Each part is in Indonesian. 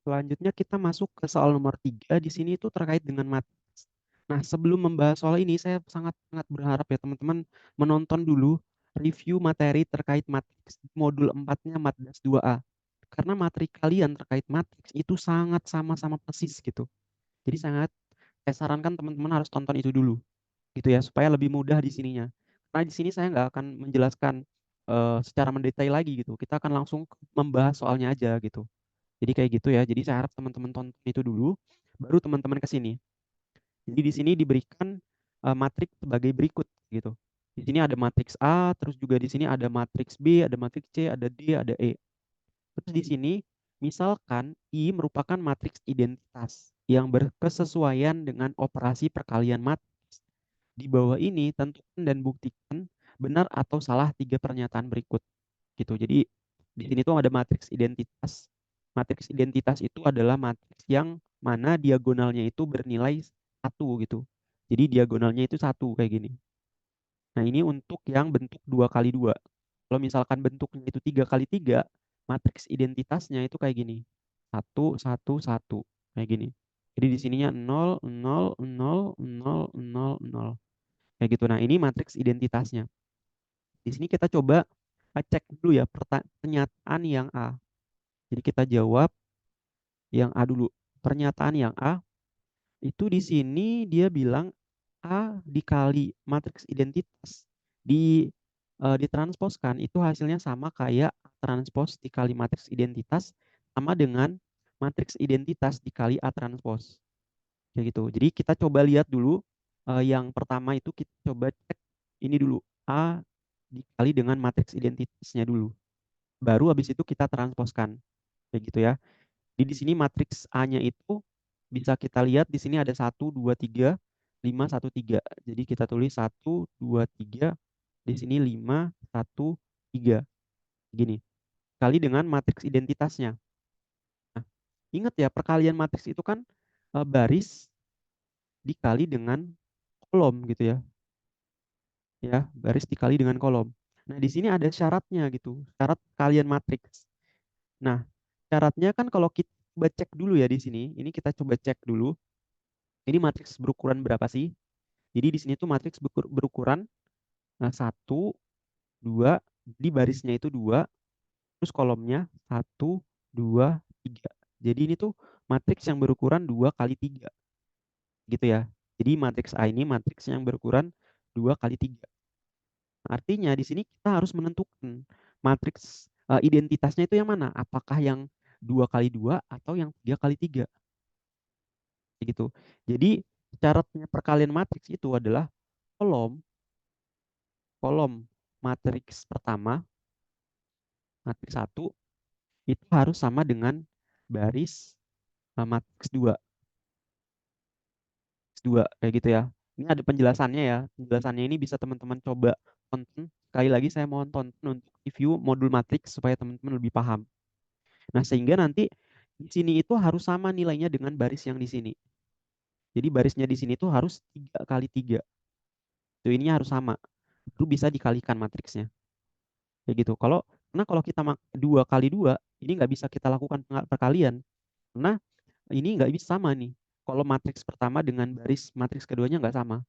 Selanjutnya kita masuk ke soal nomor 3, di sini itu terkait dengan matriks. Nah, sebelum membahas soal ini saya sangat-sangat berharap ya teman-teman menonton dulu review materi terkait matriks modul 4-nya Matdas 2A. Karena materi kalian terkait matriks itu sangat sama-sama persis gitu. Jadi saya sarankan teman-teman harus tonton itu dulu gitu ya supaya lebih mudah di sininya. Karena di sini saya nggak akan menjelaskan secara mendetail lagi gitu. Kita akan langsung membahas soalnya aja gitu. Jadi kayak gitu ya. Jadi saya harap teman-teman tonton itu dulu, baru teman-teman ke sini. Jadi di sini diberikan matriks sebagai berikut gitu. Di sini ada matriks A, terus juga di sini ada matriks B, ada matriks C, ada D, ada E. Terus di sini misalkan I merupakan matriks identitas yang berkesesuaian dengan operasi perkalian matriks. Di bawah ini tentukan dan buktikan benar atau salah 3 pernyataan berikut gitu. Jadi di sini tuh ada matriks identitas. Matriks identitas itu adalah matriks yang mana diagonalnya itu bernilai 1 gitu. Jadi diagonalnya itu 1 kayak gini. Nah, ini untuk yang bentuk 2 kali 2. Kalau misalkan bentuknya itu 3 kali 3, matriks identitasnya itu kayak gini. 1 1 1 kayak gini. Jadi di sininya 0 0 0 0 0 0. Kayak gitu. Nah, ini matriks identitasnya. Di sini kita coba cek dulu ya pernyataan yang A. Jadi kita jawab yang A dulu. Pernyataan yang A itu di sini dia bilang A dikali matriks identitas ditransposkan itu hasilnya sama kayak A transpos dikali matriks identitas sama dengan matriks identitas dikali A transpos. Kayak gitu. Jadi kita coba lihat dulu yang pertama itu kita coba cek ini dulu A dikali dengan matriks identitasnya dulu. Baru habis itu kita transposkan. Kayak gitu ya. Di sini matriks A-nya itu bisa kita lihat di sini ada 1 2 3 5 1 3. Jadi kita tulis 1 2 3 di sini 5 1 3. Gini. Kali dengan matriks identitasnya. Nah, ingat ya perkalian matriks itu kan baris dikali dengan kolom gitu ya. Ya, baris dikali dengan kolom. Nah, di sini ada syaratnya gitu. Syarat kalian matriks. Nah, syaratnya kan kalau kita coba cek dulu ya di sini. Ini kita coba cek dulu. Ini matriks berukuran berapa sih? Jadi di sini tuh matriks berukuran 1, 2, di barisnya itu 2, terus kolomnya 1, 2, 3. Jadi ini tuh matriks yang berukuran 2 kali 3. Gitu ya. Jadi matriks A ini matriks yang berukuran 2 kali 3. Artinya di sini kita harus menentukan matriks identitasnya itu yang mana? Apakah yang 2 kali 2 atau yang 3 kali 3? Gitu. Jadi syaratnya perkalian matriks itu adalah kolom kolom matriks pertama, matriks 1 itu harus sama dengan baris matriks 2. Kayak gitu ya. Ini ada penjelasannya ya. Penjelasannya ini bisa teman-teman coba tonton. Sekali lagi saya mohon tonton untuk review modul matriks supaya teman-teman lebih paham. Nah, sehingga nanti di sini itu harus sama nilainya dengan baris yang di sini. Jadi barisnya di sini tuh harus 3 kali 3. Tuh ini harus sama. Itu bisa dikalikan matriksnya. Kayak gitu. Karena kalau kita 2 kali 2, ini nggak bisa kita lakukan perkalian. Karena ini nggak bisa sama nih. Kalau matriks pertama dengan baris matriks keduanya nggak sama.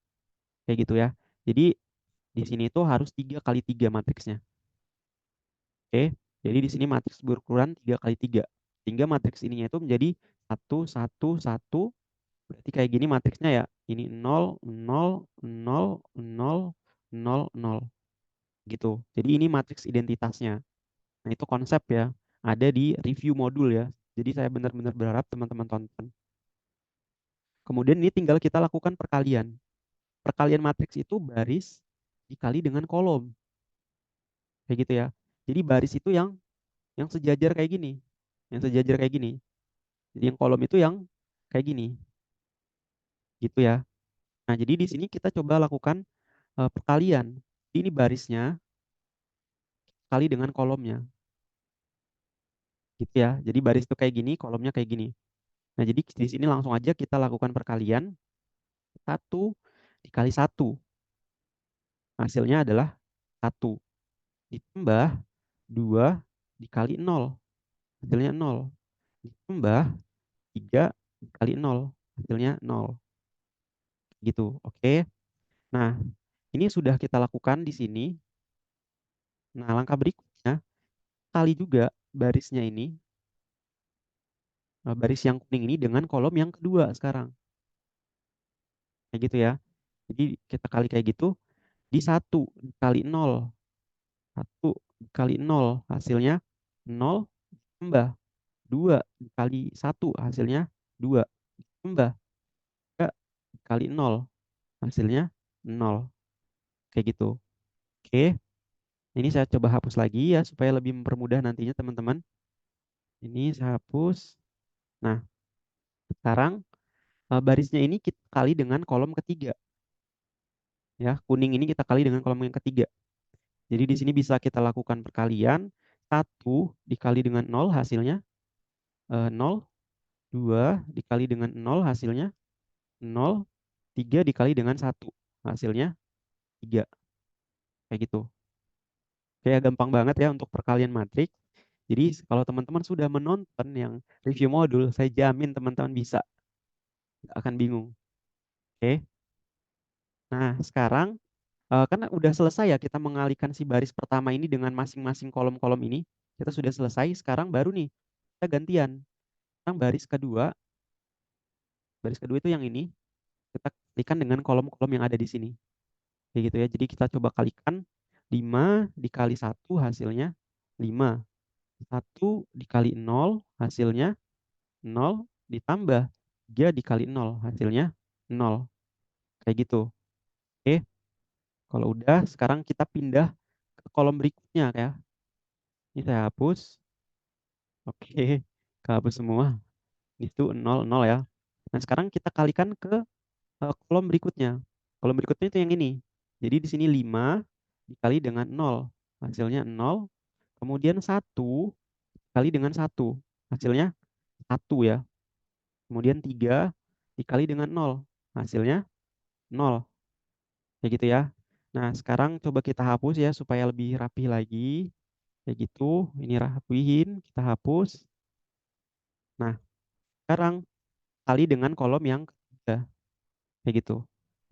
Kayak gitu ya. Jadi di sini itu harus 3 kali 3 matriksnya. Oke. Jadi di sini matriks berukuran 3 kali 3. Sehingga matriks ininya itu menjadi 1, 1, 1. Berarti kayak gini matriksnya ya. Ini 0, 0, 0, 0, 0, 0. Gitu. Jadi ini matriks identitasnya. Nah, itu konsep ya. Ada di review modul ya. Jadi saya benar-benar berharap teman-teman tonton. Kemudian ini tinggal kita lakukan perkalian. Perkalian matriks itu baris dikali dengan kolom. Kayak gitu ya. Jadi baris itu yang sejajar kayak gini. Yang sejajar kayak gini. Jadi yang kolom itu yang kayak gini. Gitu ya. Nah, jadi di sini kita coba lakukan perkalian. Ini barisnya kali dengan kolomnya. Gitu ya. Jadi baris itu kayak gini, kolomnya kayak gini. Nah, jadi di sini langsung aja kita lakukan perkalian. 1 dikali 1. Hasilnya adalah 1. Ditambah 2 dikali 0. Hasilnya 0. ditambah 3 kali 0, hasilnya 0. Gitu, oke. Nah, ini sudah kita lakukan di sini. Nah, langkah berikutnya, kali juga barisnya ini, baris yang kuning ini dengan kolom yang kedua sekarang. Kayak gitu ya. Jadi kita kali kayak gitu, di 1 dikali 0. 1 dikali 0 hasilnya 0, tambah 2 dikali 1 hasilnya 2, tambah 3 dikali 0 hasilnya 0. Kayak gitu. Oke, ini saya coba hapus lagi ya supaya lebih mempermudah nantinya teman-teman. Ini saya hapus. Nah, sekarang barisnya ini kita kali dengan kolom ketiga. Ya, kuning ini kita kali dengan kolom yang ketiga. Jadi di sini bisa kita lakukan perkalian. 1 dikali dengan 0 hasilnya 0. 2 dikali dengan 0 hasilnya 0. 3 dikali dengan 1 hasilnya 3. Kayak gitu. Kayak gampang banget ya untuk perkalian matriks. Jadi kalau teman-teman sudah menonton yang review modul, saya jamin teman-teman bisa. Nggak akan bingung. Oke. Nah, sekarang karena udah selesai ya kita mengalihkan si baris pertama ini dengan masing-masing kolom-kolom ini. Kita sudah selesai, sekarang baru nih kita gantian. Sekarang baris kedua itu yang ini, kita kalikan dengan kolom-kolom yang ada di sini. Kayak gitu ya. Jadi kita coba kalikan 5 dikali 1 hasilnya 5. 1 dikali 0 hasilnya 0, ditambah 3 dikali 0 hasilnya 0. Kayak gitu. Oke. Kalau udah, sekarang kita pindah ke kolom berikutnya ya. Ini saya hapus. Oke, kehapus semua. Itu 0, 0 ya. Nah, sekarang kita kalikan ke kolom berikutnya. Kolom berikutnya itu yang ini. Jadi di sini 5 dikali dengan 0. Hasilnya 0. Kemudian 1 dikali dengan 1. Hasilnya 1 ya. Kemudian 3 dikali dengan 0. Hasilnya 0. Kayak gitu ya. Nah, sekarang coba kita hapus ya supaya lebih rapi lagi. Kayak gitu. Ini rapihin, kita hapus. Nah, sekarang kali dengan kolom yang ketiga. Kayak gitu.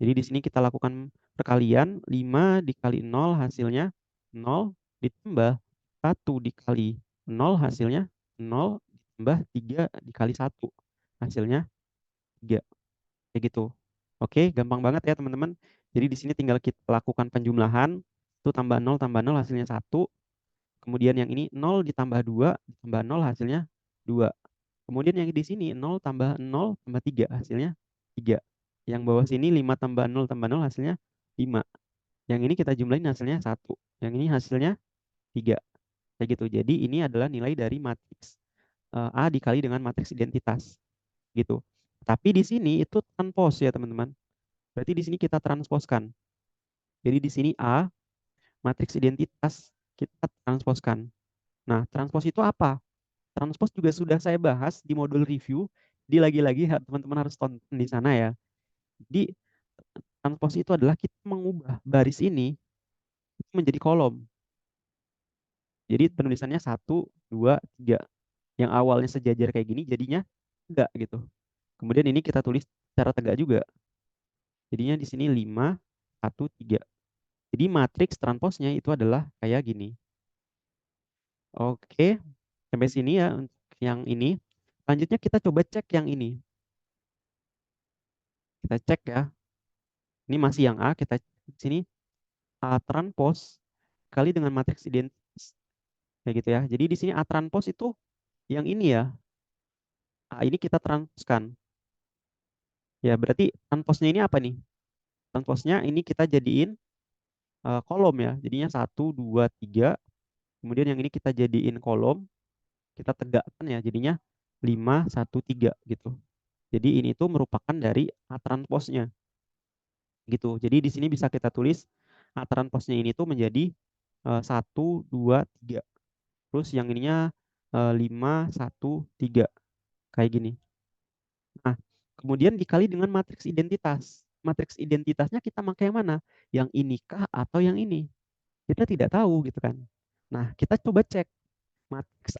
Jadi di sini kita lakukan perkalian 5 dikali 0 hasilnya 0, ditambah 1 dikali 0 hasilnya 0, ditambah 3 dikali 1 hasilnya 3. Kayak gitu. Oke, gampang banget ya teman-teman. Jadi di sini tinggal kita lakukan penjumlahan. 1 tambah 0 hasilnya 1. Kemudian yang ini 0 ditambah 2 ditambah 0 hasilnya 2. Kemudian yang di sini 0 tambah 0 tambah 3 hasilnya 3. Yang bawah sini 5 tambah 0 hasilnya 5. Yang ini kita jumlahin hasilnya 1. Yang ini hasilnya 3. Kayak gitu. Jadi ini adalah nilai dari matriks A dikali dengan matriks identitas. Gitu. Tapi di sini itu transpose ya teman-teman. Berarti di sini kita transposkan. Jadi di sini A, matriks identitas kita transposkan. Nah, transpose itu apa? Transpose juga sudah saya bahas di modul review. Jadi lagi-lagi teman-teman harus tonton di sana ya. Jadi transpose itu adalah kita mengubah baris ini menjadi kolom. Jadi penulisannya 1, 2, 3. Yang awalnya sejajar kayak gini jadinya enggak gitu. Kemudian ini kita tulis secara tegak juga. Jadinya di sini 5, 1, 3. Jadi matriks transposnya itu adalah kayak gini. Oke, sampai sini ya untuk yang ini. Selanjutnya kita coba cek yang ini. Kita cek ya. Ini masih yang A, kita cek di sini A transpose kali dengan matriks identitas. Kayak gitu ya. Jadi di sini A transpose itu yang ini ya. A ini kita transposkan. Ya, berarti transposnya ini apa nih? Transposnya ini kita jadiin kolom ya. Jadinya 1, 2, 3. Kemudian yang ini kita jadiin kolom. Kita tegakkan ya. Jadinya 5, 1, 3 gitu. Jadi ini tuh merupakan dari A transposnya. Gitu. Jadi di sini bisa kita tulis A transposnya ini tuh menjadi 1, 2, 3. Terus yang ininya 5, 1, 3. Kayak gini. Nah, kemudian dikali dengan matriks identitas. Matriks identitasnya kita pakai yang mana? Yang inikah atau yang ini? Kita tidak tahu gitu kan. Nah, kita coba cek matriks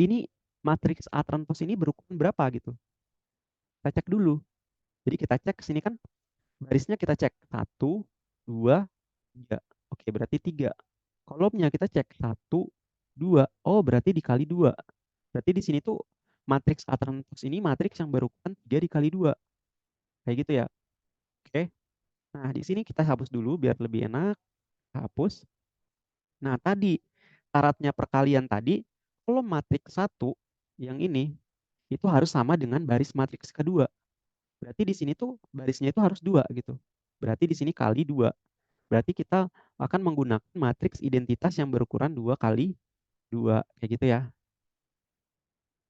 ini matriks A transpos ini berukuran berapa gitu. Kita cek dulu. Jadi kita cek sini kan barisnya kita cek 1, 2, 3. Oke, berarti 3. Kolomnya kita cek 1, 2. Oh, berarti dikali 2. Berarti di sini tuh matriks A transpos ini matriks yang berukuran 3 dikali 2. Kayak gitu ya. Oke. Nah, di sini kita hapus dulu biar lebih enak. Hapus. Nah, tadi syaratnya perkalian tadi, kolom matriks 1 yang ini itu harus sama dengan baris matriks kedua. Berarti di sini tuh barisnya itu harus 2 gitu. Berarti di sini kali 2. Berarti kita akan menggunakan matriks identitas yang berukuran 2 kali 2. Kayak gitu ya.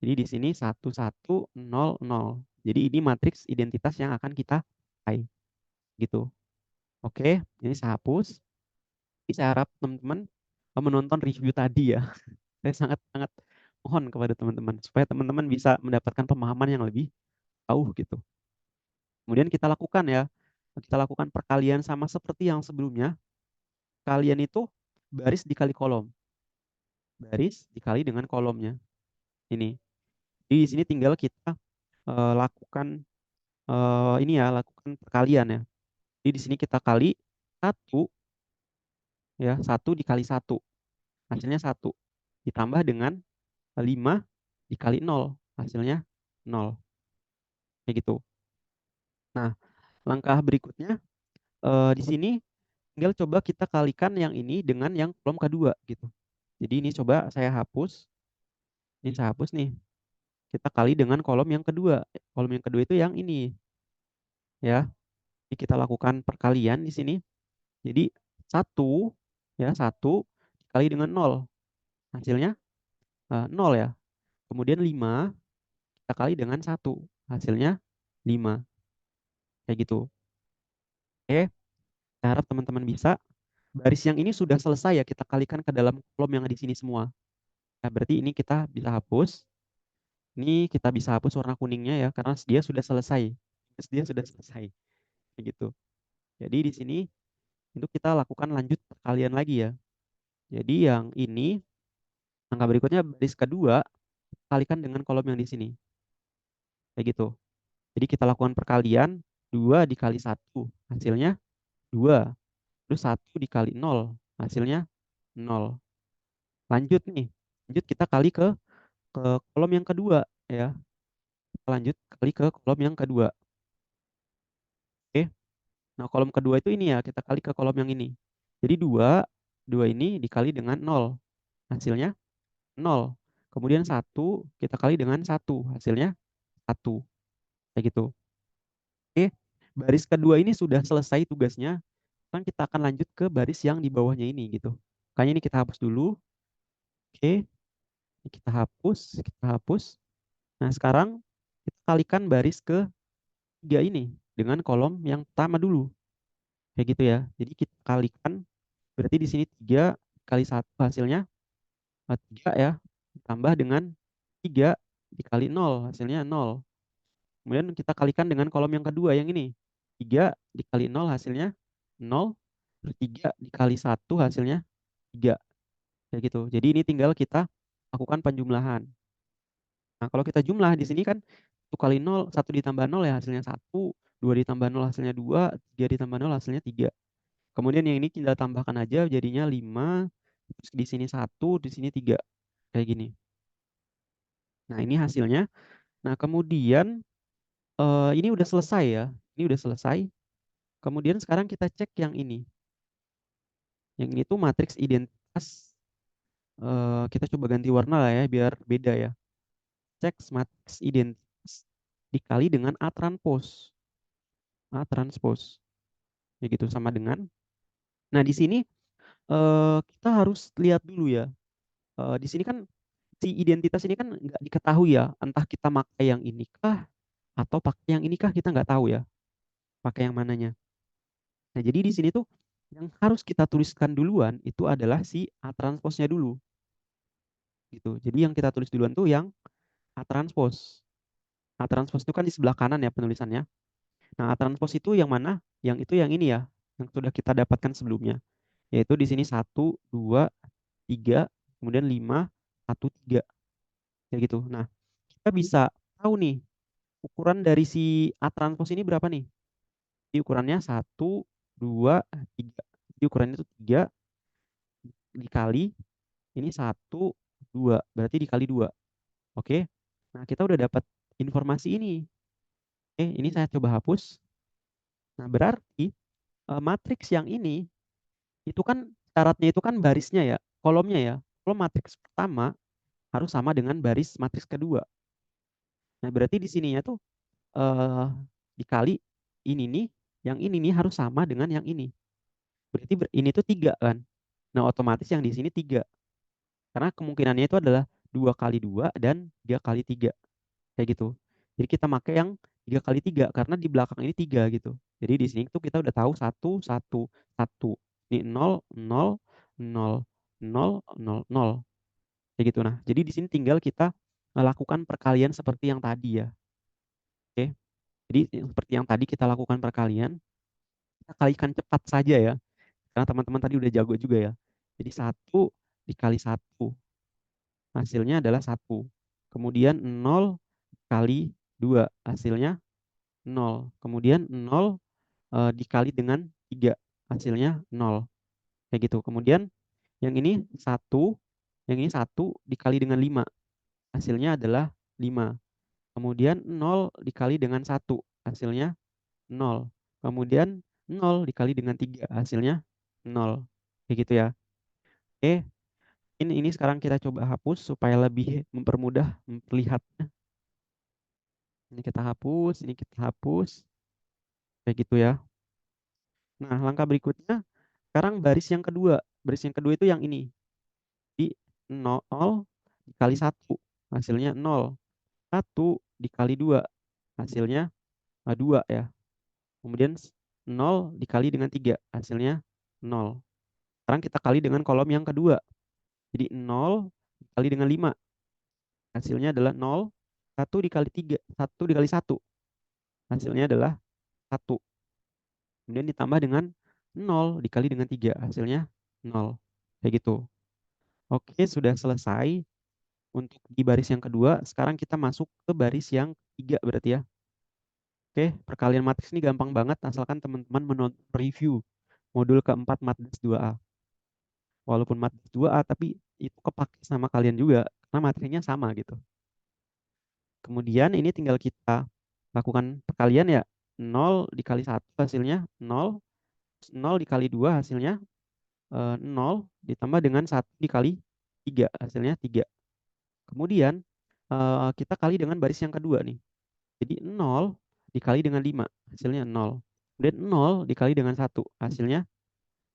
Jadi di sini 1, 1, 0, 0. Jadi ini matriks identitas yang akan kita pakai. Gitu. Oke, ini saya hapus. Jadi saya harap teman-teman menonton review tadi ya. Saya sangat-sangat mohon kepada teman-teman supaya teman-teman bisa mendapatkan pemahaman yang lebih jauh gitu. Kemudian kita lakukan ya. Kita lakukan perkalian sama seperti yang sebelumnya. Kalian itu baris dikali kolom. Baris dikali dengan kolomnya. Ini. Di sini tinggal kita lakukan ini ya, lakukan perkalian ya. Jadi di sini kita kali 1 ya, 1 dikali 1. Hasilnya 1. Ditambah dengan 5 dikali 0. Hasilnya 0. Kayak gitu. Nah, langkah berikutnya di sini tinggal coba kita kalikan yang ini dengan yang kolom kedua gitu. Jadi ini coba saya hapus. Ini saya hapus nih. Kita kali dengan kolom yang kedua. Kolom yang kedua itu yang ini ya. Jadi kita lakukan perkalian di sini. Jadi 1 ya, 1 dikali dengan 0. Hasilnya 0 ya. Kemudian 5 kita kali dengan 1. Hasilnya 5. Kayak gitu. Oke, saya harap teman-teman bisa. Baris yang ini sudah selesai ya, kita kalikan ke dalam kolom yang di sini semua. Nah, berarti ini kita bisa hapus. Ini kita bisa hapus warna kuningnya ya, karena dia sudah selesai. Dia sudah selesai. Kayak gitu. Jadi di sini itu kita lakukan lanjut perkalian lagi ya. Jadi yang ini, angka berikutnya baris kedua, kalikan dengan kolom yang di sini. Kayak gitu. Jadi kita lakukan perkalian, 2 dikali 1, hasilnya 2. Terus 1 dikali 0, hasilnya 0. Lanjut nih, lanjut kita kali ke kolom yang kedua ya. Kita lanjut kali ke kolom yang kedua. Oke. Nah, kolom kedua itu ini ya, kita kali ke kolom yang ini. Jadi 2, 2 ini dikali dengan 0. Hasilnya 0. Kemudian 1 kita kali dengan 1, hasilnya 1. Kayak gitu. Oke. Baris kedua ini sudah selesai tugasnya. Sekarang kita akan lanjut ke baris yang di bawahnya ini gitu. Makanya ini kita hapus dulu. Oke. Kita hapus, kita hapus. Nah, sekarang kita kalikan baris ke 3 ini dengan kolom yang pertama dulu. Kayak gitu ya. Jadi kita kalikan, berarti di sini 3 kali 1 hasilnya 3 ya. Ditambah dengan 3 dikali 0 hasilnya 0. Kemudian kita kalikan dengan kolom yang kedua yang ini. 3 dikali 0 hasilnya 0. 3 dikali 1 hasilnya 3. Kayak gitu. Jadi ini tinggal kita lakukan penjumlahan. Nah, kalau kita jumlah di sini kan 1 kali 0, 1 ditambah 0 ya hasilnya 1, 2 ditambah 0 hasilnya 2, 3 ditambah 0 hasilnya 3. Kemudian yang ini kita tambahkan aja jadinya 5, terus di sini 1, di sini 3. Kayak gini. Nah, ini hasilnya. Nah, kemudian ini udah selesai ya. Ini udah selesai. Kemudian sekarang kita cek yang ini. Yang ini tuh matriks identitas. Kita coba ganti warna lah ya biar beda ya. Cek matriks identitas dikali dengan A transpose. A transpose. Ya gitu sama dengan. Nah, di sini kita harus lihat dulu ya. Di sini kan si identitas ini kan nggak diketahui ya. Entah kita pakai yang ini kah atau pakai yang ini kah kita nggak tahu ya. Pakai yang mananya. Nah, jadi di sini tuh yang harus kita tuliskan duluan itu adalah si A transpose-nya dulu. Gitu. Jadi yang kita tulis duluan tuh yang A transpose. A transpose itu kan di sebelah kanan ya penulisannya. Nah, A transpose itu yang mana? Yang itu yang ini ya, yang sudah kita dapatkan sebelumnya. Yaitu di sini 1, 2, 3, kemudian 5, 1, 3. kayak gitu. Nah, kita bisa tahu nih ukuran dari si A transpose ini berapa nih. Jadi ukurannya 1, 2, 3. Jadi ukurannya itu 3 dikali ini 1, 2. Berarti dikali 2. Oke. Nah, kita udah dapat informasi ini. Oke, ini saya coba hapus. Nah, berarti matriks yang ini itu kan syaratnya itu kan barisnya ya, kolomnya ya. Kolom matriks pertama harus sama dengan baris matriks kedua. Nah, berarti di sininya tuh dikali ini nih, yang ini nih harus sama dengan yang ini. Berarti ini tuh 3 kan. Nah, otomatis yang di sini 3. Karena kemungkinannya itu adalah 2 kali 2 dan 3 kali 3. Kayak gitu. Jadi kita pakai yang 3 kali 3 karena di belakang ini 3 gitu. Jadi di sini tuh kita udah tahu 1, 1, 1. Ini 0, 0, 0, 0, 0, 0. Kayak gitu. Nah, jadi di sini tinggal kita melakukan perkalian seperti yang tadi ya. Oke. Jadi seperti yang tadi kita lakukan perkalian, kita kalikan cepat saja ya. Karena teman-teman tadi udah jago juga ya. Jadi 1 dikali 1. Hasilnya adalah 1. Kemudian 0 kali 2. Hasilnya 0. Kemudian 0 dikali dengan 3. Hasilnya 0. Kayak gitu. Kemudian yang ini 1. Yang ini 1 dikali dengan 5. Hasilnya adalah 5. Kemudian 0 dikali dengan 1. Hasilnya 0. Kemudian 0 dikali dengan 3. Hasilnya 0. Kayak gitu ya. Oke. Ini sekarang kita coba hapus supaya lebih mempermudah melihatnya. Ini kita hapus, ini kita hapus. Kayak gitu ya. Nah, langkah berikutnya sekarang baris yang kedua. Baris yang kedua itu yang ini. Di 0 dikali 1. Hasilnya 0. 1 dikali 2. Hasilnya 2 ya. Kemudian 0 dikali dengan 3. Hasilnya 0. Sekarang kita kali dengan kolom yang kedua. Jadi 0 dikali dengan 5. Hasilnya adalah 0. 1 dikali 3. 1 dikali 1. Hasilnya adalah 1. Kemudian ditambah dengan 0 dikali dengan 3. Hasilnya 0. Kayak gitu. Oke, sudah selesai untuk di baris yang kedua. Sekarang kita masuk ke baris yang ketiga berarti ya. Oke, perkalian matriks ini gampang banget asalkan teman-teman menonton review modul keempat Matris 2A. Walaupun Matris 2A tapi itu kepake sama kalian juga karena materinya sama gitu. Kemudian ini tinggal kita lakukan perkalian ya. 0 dikali 1 hasilnya 0. 0 dikali 2 hasilnya 0 ditambah dengan 1 dikali 3 hasilnya 3. Kemudian kita kali dengan baris yang kedua nih. Jadi 0 dikali dengan 5 hasilnya 0. Kemudian 0 dikali dengan 1 hasilnya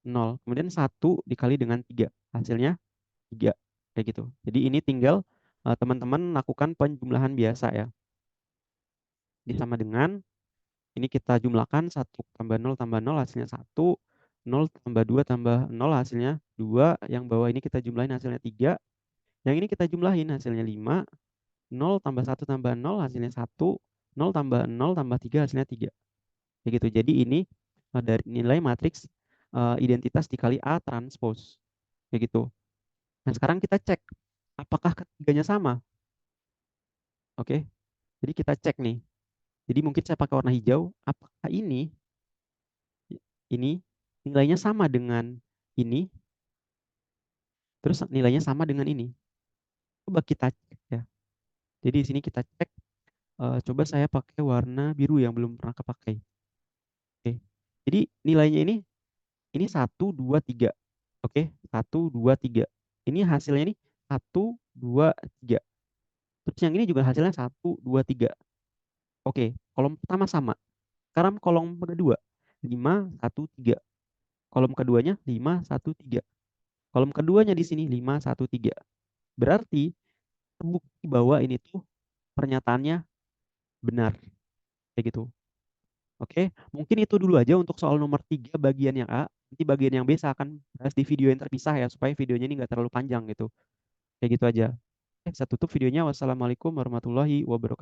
0. Kemudian 1 dikali dengan 3 hasilnya 3. Kayak gitu. Jadi ini tinggal teman-teman lakukan penjumlahan biasa ya. Ini sama dengan ini kita jumlahkan 1 tambah 0 tambah 0 hasilnya 1. 0 tambah 2 tambah 0 hasilnya 2. Yang bawah ini kita jumlahin hasilnya 3. Yang ini kita jumlahin hasilnya 5. 0 tambah 1 tambah 0 hasilnya 1. 0 tambah 0 tambah 3 hasilnya 3. Kayak gitu. Jadi ini dari nilai matriks identitas dikali A transpose. Kayak gitu. Nah, sekarang kita cek apakah ketiganya sama. Oke. Jadi kita cek nih. Jadi mungkin saya pakai warna hijau. Apakah ini nilainya sama dengan ini, terus nilainya sama dengan ini. Coba kita cek ya. Jadi di sini kita cek. Coba saya pakai warna biru yang belum pernah kepakai. Oke. Jadi nilainya ini 1, 2, 3. Oke, 1, 2, 3. Ini hasilnya nih 1, 2, 3. Terus yang ini juga hasilnya 1, 2, 3. Oke, kolom pertama sama. Sekarang kolom kedua 5, 1, 3. Kolom keduanya 5, 1, 3. Kolom keduanya di sini 5, 1, 3. Berarti terbukti bahwa ini tuh pernyataannya benar. Kayak gitu. Oke, mungkin itu dulu aja untuk soal nomor 3 bagian yang A. Nanti bagian yang B saya akan bahas di video yang terpisah ya, supaya videonya ini nggak terlalu panjang gitu. Kayak gitu aja. Oke, saya tutup videonya. Wassalamualaikum warahmatullahi wabarakatuh.